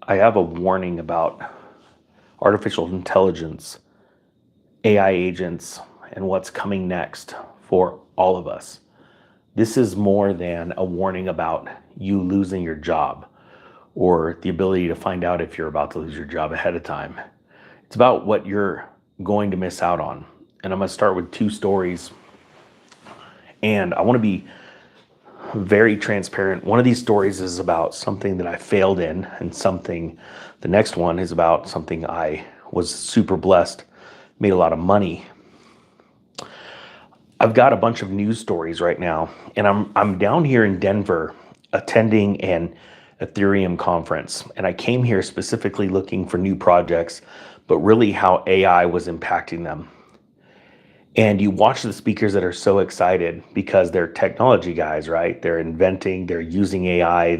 I have a warning about artificial intelligence, AI agents, and what's coming next for all of us. This is more than a warning about you losing your job or the ability to find out if you're about to lose your job ahead of time. It's about what you're going to miss out on. And I'm going to start with two stories. And I want to be very transparent. One of these stories is about something that I failed in, and the next one is about something I was super blessed, made a lot of money. I've got a bunch of news stories right now, and I'm down here in Denver attending an Ethereum conference. And I came here specifically looking for new projects, but really how AI was impacting them. And you watch the speakers that are so excited because they're technology guys, right? They're inventing, they're using AI,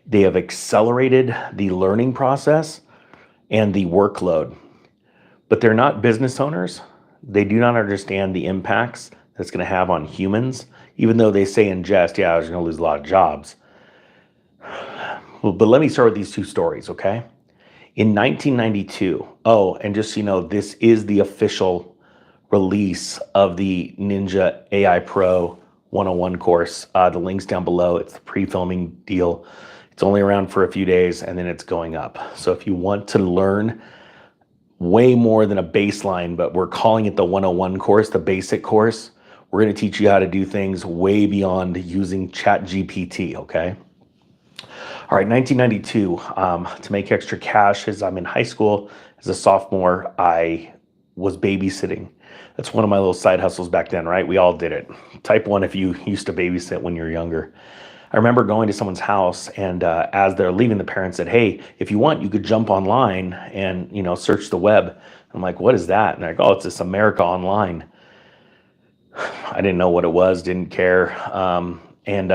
they have accelerated the learning process and the workload. But they're not business owners. They do not understand the impacts that's going to have on humans, even though they say in jest, yeah, I was going to lose a lot of jobs. Well, but let me start with these two stories, okay? In 1992, and just so you know, this is the official release of the Ninja AI Pro 101 course. The link's down below. It's the pre-filming deal. It's only around for a few days and then it's going up. So if you want to learn way more than a baseline, but we're calling it the 101 course, the basic course, we're going to teach you how to do things way beyond using ChatGPT, okay? All right, 1992, to make extra cash as I'm in high school, as a sophomore, I was babysitting. That's one of my little side hustles back then, right? We all did it. Type one if you used to babysit when you were younger. I remember going to someone's house, and as they're leaving, the parents said, hey, if you want, you could jump online and search the web. I'm like, what is that? And they're like, oh, it's this America Online. I didn't know what it was, didn't care, and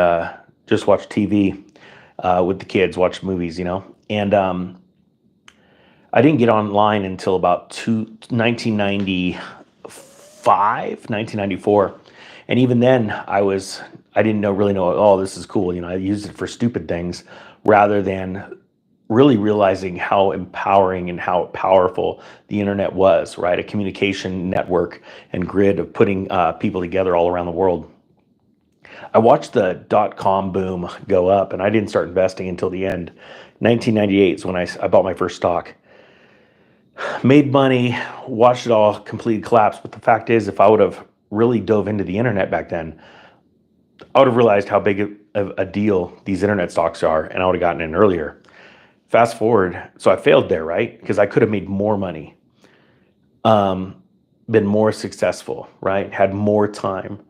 just watched TV with the kids, watched movies, And I didn't get online until about 1994. And even then I didn't really know, oh, this is cool. I used it for stupid things rather than really realizing how empowering and how powerful the internet was, right? A communication network and grid of putting people together all around the world. I watched the dot-com boom go up, and I didn't start investing until the end. 1998 is when I bought my first stock. Made money, watched it all completely collapse. But the fact is, if I would have really dove into the internet back then, I would have realized how big of a deal these internet stocks are, and I would have gotten in earlier. Fast forward, so I failed there, right? Because I could have made more money, been more successful, right? Had more time.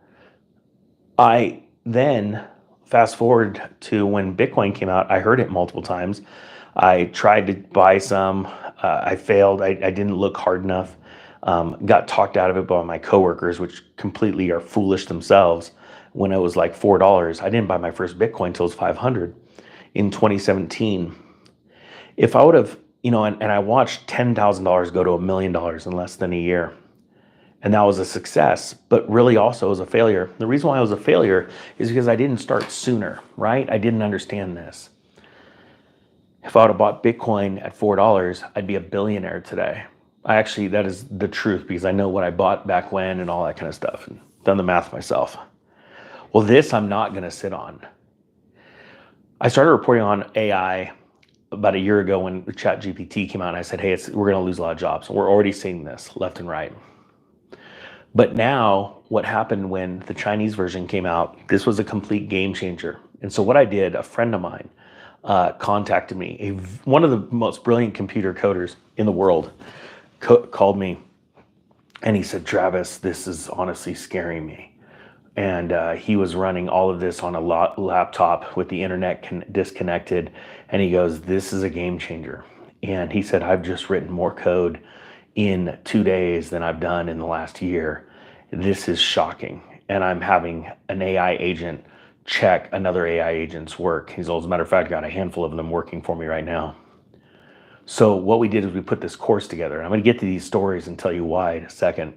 I then fast forward to when Bitcoin came out. I heard it multiple times. I tried to buy some. I failed. I didn't look hard enough. Got talked out of it by my coworkers, which completely are foolish themselves. When it was like $4, I didn't buy my first Bitcoin until it was 500 in 2017. If I would have, and I watched $10,000 go to $1 million in less than a year. And that was a success, but really also was a failure. The reason why I was a failure is because I didn't start sooner, right? I didn't understand this. If I would have bought Bitcoin at $4, I'd be a billionaire today. That is the truth, because I know what I bought back when and all that kind of stuff, and done the math myself. Well, this I'm not going to sit on. I started reporting on AI about a year ago when ChatGPT came out, and I said, hey, we're going to lose a lot of jobs. We're already seeing this left and right. But now, what happened when the Chinese version came out, this was a complete game changer. And so what I did, a friend of mine contacted me, one of the most brilliant computer coders in the world, called me, and he said, Travis, this is honestly scaring me. And he was running all of this on a laptop with the internet disconnected. And he goes, this is a game changer. And he said, I've just written more code in 2 days than I've done in the last year. This is shocking. And I'm having an AI agent check another AI agent's work. He's, as a matter of fact, got a handful of them working for me right now. So what we did is we put this course together. And I'm going to get to these stories and tell you why in a second.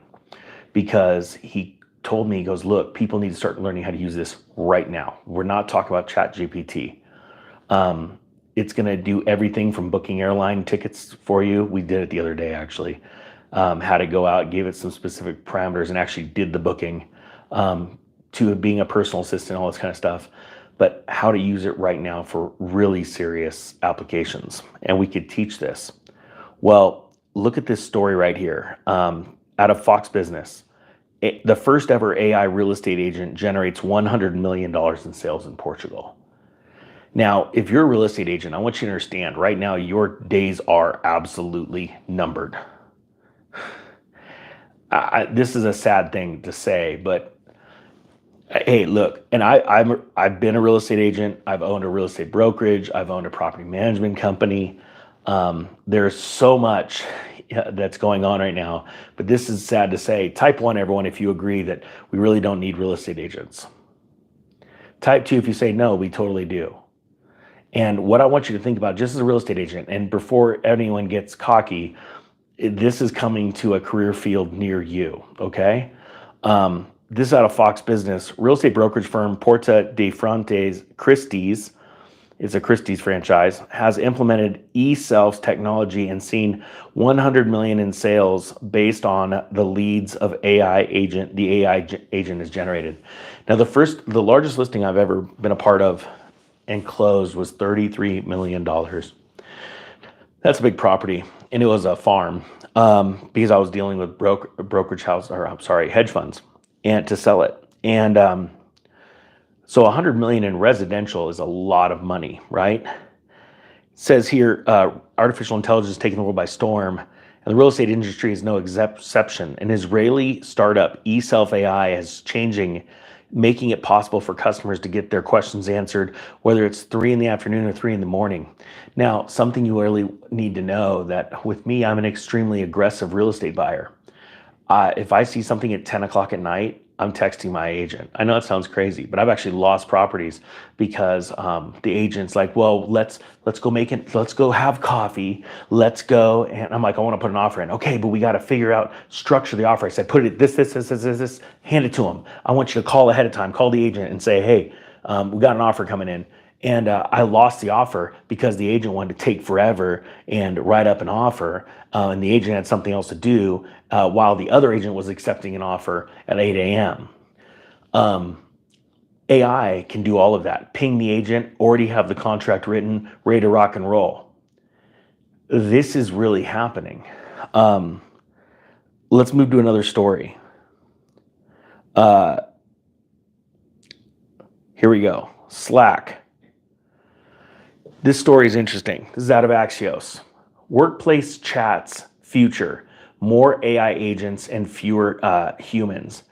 Because he told me, he goes, look, people need to start learning how to use this right now. We're not talking about ChatGPT. It's going to do everything from booking airline tickets for you. We did it the other day, actually. Had to go out, gave it some specific parameters, and actually did the booking, to being a personal assistant, all this kind of stuff. But how to use it right now for really serious applications. And we could teach this. Well, look at this story right here, out of Fox Business. The first ever AI real estate agent generates $100 million in sales in Portugal. Now, if you're a real estate agent, I want you to understand right now your days are absolutely numbered. This is a sad thing to say, but hey, look, and I've been a real estate agent. I've owned a real estate brokerage. I've owned a property management company. There's so much that's going on right now, but this is sad to say. Type 1, everyone, if you agree that we really don't need real estate agents. Type 2 if you say no, we totally do. And what I want you to think about, just as a real estate agent, and before anyone gets cocky, this is coming to a career field near you, okay? This is out of Fox Business. Real estate brokerage firm Porta de Frontes Christie's, it's a Christie's franchise, has implemented eSelf's technology and seen 100 million in sales based on the leads of the AI agent has generated. Now, the largest listing I've ever been a part of and closed was $33 million. That's a big property, and it was a farm, because I was dealing with hedge funds, and to sell it. And so 100 million in residential is a lot of money, right? It says here, artificial intelligence is taking the world by storm, and the real estate industry is no exception. An Israeli startup, eSelf AI, is making it possible for customers to get their questions answered, whether it's 3 in the afternoon or 3 in the morning. Now, something you really need to know that with me, I'm an extremely aggressive real estate buyer. If I see something at 10 o'clock at night, I'm texting my agent. I know it sounds crazy, but I've actually lost properties because the agent's like, well, let's go have coffee, let's go. And I'm like, I want to put an offer in. Okay, but we got to figure out, structure the offer. I said, put it this, hand it to them. I want you to call ahead of time, call the agent and say, hey, we got an offer coming in. And I lost the offer because the agent wanted to take forever and write up an offer, and the agent had something else to do while the other agent was accepting an offer at 8 a.m. AI can do all of that. Ping the agent, already have the contract written, ready to rock and roll. This is really happening. Let's move to another story. Here we go. Slack. This story is interesting. This is out of Axios. Workplace chats future, more AI agents and fewer humans.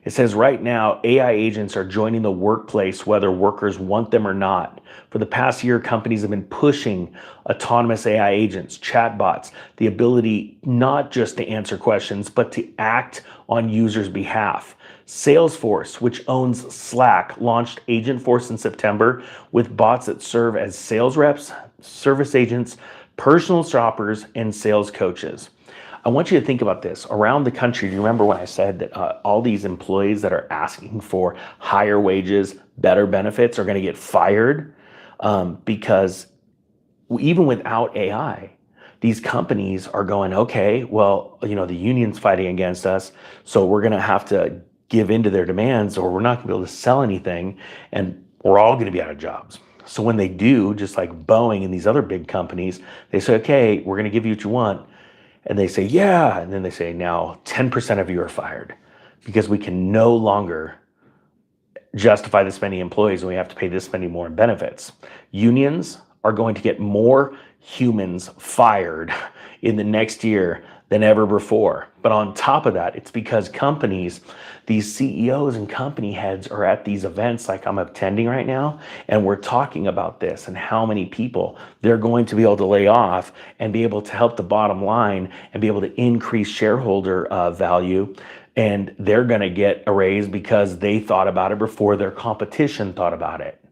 It says right now, AI agents are joining the workplace whether workers want them or not. For the past year, companies have been pushing autonomous AI agents, chatbots, the ability not just to answer questions, but to act on users' behalf. Salesforce, which owns Slack, launched Agentforce in September with bots that serve as sales reps, service agents, personal shoppers, and sales coaches. I want you to think about this. Around the country, do you remember when I said that all these employees that are asking for higher wages, better benefits are going to get fired? Because even without AI, these companies are going, okay, well, the union's fighting against us, so we're going to have to give into their demands or we're not going to be able to sell anything, and we're all going to be out of jobs. So when they do, just like Boeing and these other big companies, they say, okay, we're going to give you what you want. And they say, yeah. And then they say, now 10% of you are fired because we can no longer justify this many employees and we have to pay this many more in benefits. Unions are going to get more humans fired in the next year than ever before. But on top of that, it's because companies, these CEOs and company heads are at these events like I'm attending right now, and we're talking about this and how many people they're going to be able to lay off and be able to help the bottom line and be able to increase shareholder value. And they're going to get a raise because they thought about it before their competition thought about it.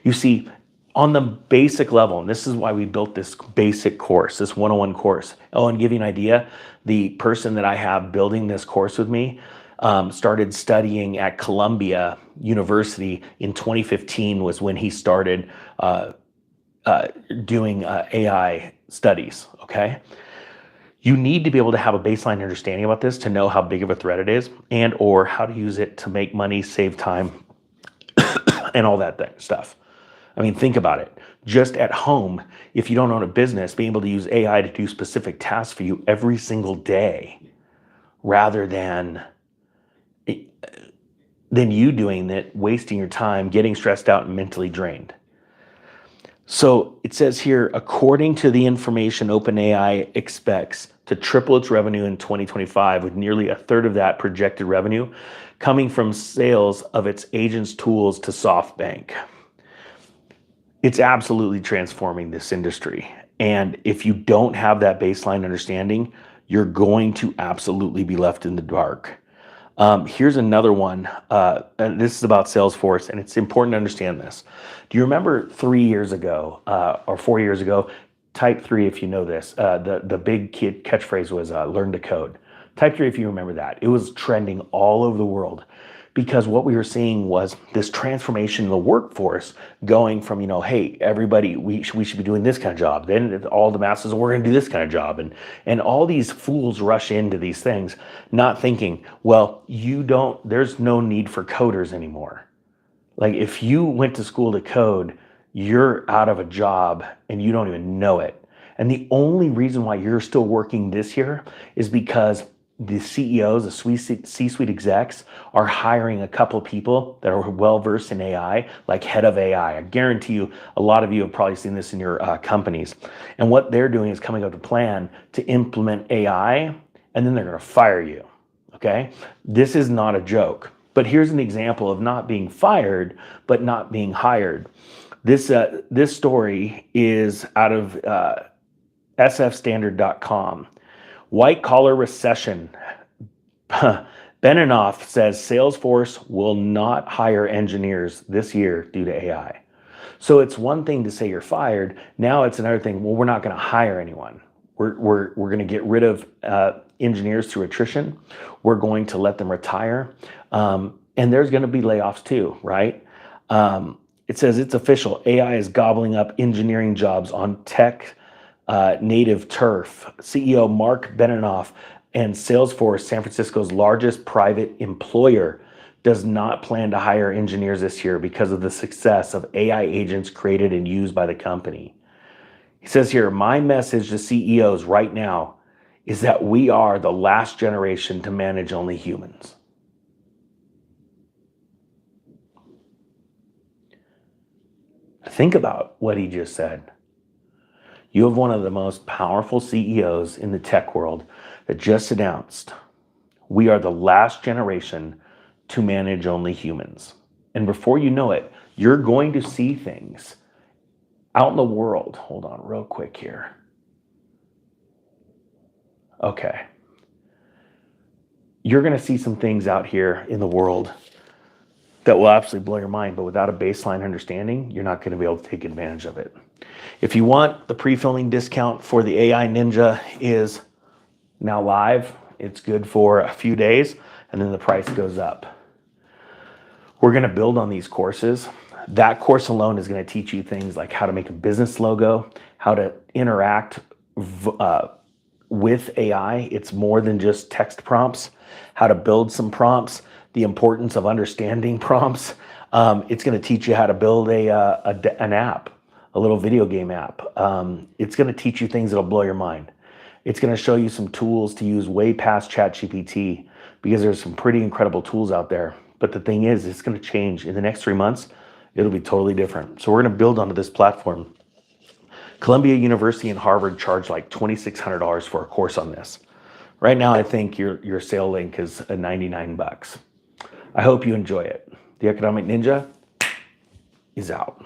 You see, on the basic level, and this is why we built this basic course, this 101 course. Oh, and give you an idea, the person that I have building this course with me started studying at Columbia University in 2015 was when he started doing AI studies, okay? You need to be able to have a baseline understanding about this to know how big of a threat it is and or how to use it to make money, save time, and all that stuff. I mean, think about it. Just at home, if you don't own a business, being able to use AI to do specific tasks for you every single day rather than you doing it, wasting your time, getting stressed out and mentally drained. So it says here, according to the information OpenAI expects to triple its revenue in 2025, with nearly a third of that projected revenue coming from sales of its agents' tools to SoftBank. It's absolutely transforming this industry. And if you don't have that baseline understanding, you're going to absolutely be left in the dark. Here's another one. And this is about Salesforce, and it's important to understand this. Do you remember 3 years ago or 4 years ago, Type 3, if you know this, the big kid catchphrase was learn to code. Type 3, if you remember that, it was trending all over the world because what we were seeing was this transformation in the workforce going from, hey, everybody, we should be doing this kind of job. Then all the masses, we're going to do this kind of job. And all these fools rush into these things, not thinking, well, there's no need for coders anymore. Like if you went to school to code, you're out of a job and you don't even know it. And the only reason why you're still working this year is because the CEOs, the C-suite execs are hiring a couple of people that are well-versed in AI, like head of AI. I guarantee you, a lot of you have probably seen this in your companies. And what they're doing is coming up with a plan to implement AI, and then they're gonna fire you, okay? This is not a joke. But here's an example of not being fired, but not being hired. This story is out of sfstandard.com. White collar recession. Benioff says Salesforce will not hire engineers this year due to AI. So it's one thing to say you're fired. Now it's another thing. Well, we're not going to hire anyone. We're going to get rid of engineers through attrition. We're going to let them retire. And there's going to be layoffs too, right? It says it's official. AI is gobbling up engineering jobs on tech native turf. CEO Mark Benioff and Salesforce, San Francisco's largest private employer, does not plan to hire engineers this year because of the success of AI agents created and used by the company. He says here, my message to CEOs right now is that we are the last generation to manage only humans. Think about what he just said. You have one of the most powerful CEOs in the tech world that just announced, we are the last generation to manage only humans. And before you know it, you're going to see things out in the world. Hold on real quick here. Okay. You're going to see some things out here in the world that will absolutely blow your mind, but without a baseline understanding, you're not going to be able to take advantage of it. If you want, the pre-filming discount for the AI Ninja is now live. It's good for a few days, and then the price goes up. We're going to build on these courses. That course alone is going to teach you things like how to make a business logo, how to interact with AI. It's more than just text prompts, how to build some prompts, the importance of understanding prompts. It's going to teach you how to build an app, a little video game app. It's going to teach you things that'll blow your mind. It's going to show you some tools to use way past ChatGPT, because there's some pretty incredible tools out there. But the thing is, it's going to change. In the next 3 months, it'll be totally different. So we're going to build onto this platform. Columbia University and Harvard charge like $2,600 for a course on this. Right now, I think your sale link is $99. I hope you enjoy it. The Economic Ninja is out.